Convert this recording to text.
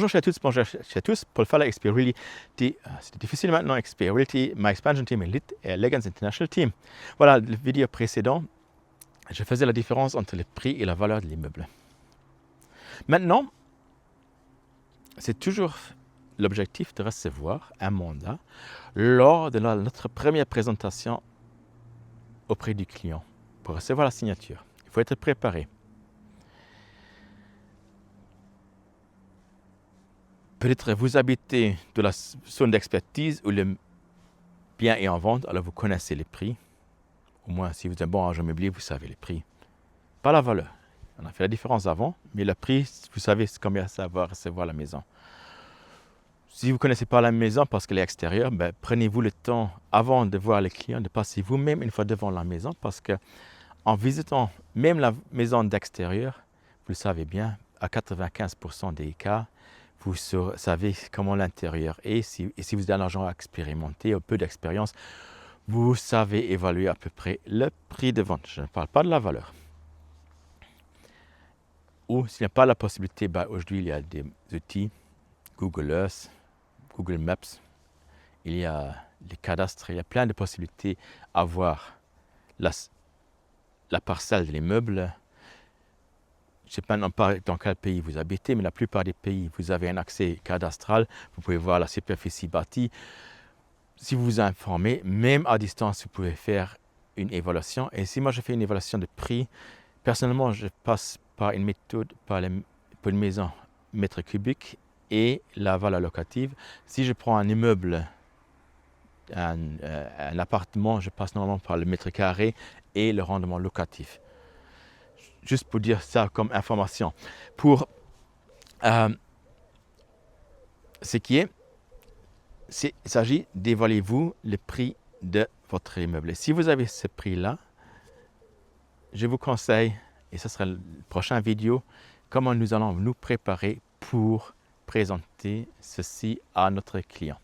Bonjour à tous, bonjour à tous. Pour faire l'expérience, c'est difficile maintenant expérience, ma expansion team Elite et Legends International Team. Voilà, la vidéo précédente, je faisais la différence entre le prix et la valeur de l'immeuble. Maintenant, c'est toujours l'objectif de recevoir un mandat lors de notre première présentation auprès du client pour recevoir la signature. Il faut être préparé. Peut-être vous habitez de la zone d'expertise où le bien est en vente, alors vous connaissez les prix. Au moins, si vous êtes un bon agent immobilier, vous savez les prix. Pas la valeur. On a fait la différence avant, mais le prix, vous savez combien ça va recevoir la maison. Si vous ne connaissez pas la maison parce qu'elle est extérieure, ben, prenez-vous le temps, avant de voir les clients, de passer vous-même une fois devant la maison parce que en visitant même la maison d'extérieur, vous le savez bien, à 95% des cas, vous savez comment l'intérieur est. Et si vous avez un agent expérimenté, un peu d'expérience, vous savez évaluer à peu près le prix de vente. Je ne parle pas de la valeur. Ou s'il n'y a pas la possibilité, ben, aujourd'hui il y a des outils, Google Earth, Google Maps, il y a les cadastres, il y a plein de possibilités à voir la parcelle de l'immeuble. Je ne sais pas dans quel pays vous habitez, mais la plupart des pays, vous avez un accès cadastral, vous pouvez voir la superficie bâtie. Si vous vous informez, même à distance, vous pouvez faire une évaluation. Et si moi je fais une évaluation de prix, personnellement, je passe par une méthode pour une maison mètre cubique et la valeur locative. Si je prends un immeuble, un appartement, je passe normalement par le mètre carré et le rendement locatif. Juste pour dire ça comme information. Pour ce qui est, il s'agit d'évaluer vous le prix de votre immeuble. Et si vous avez ce prix-là, je vous conseille, et ce sera la prochaine vidéo, comment nous allons nous préparer pour présenter ceci à notre client.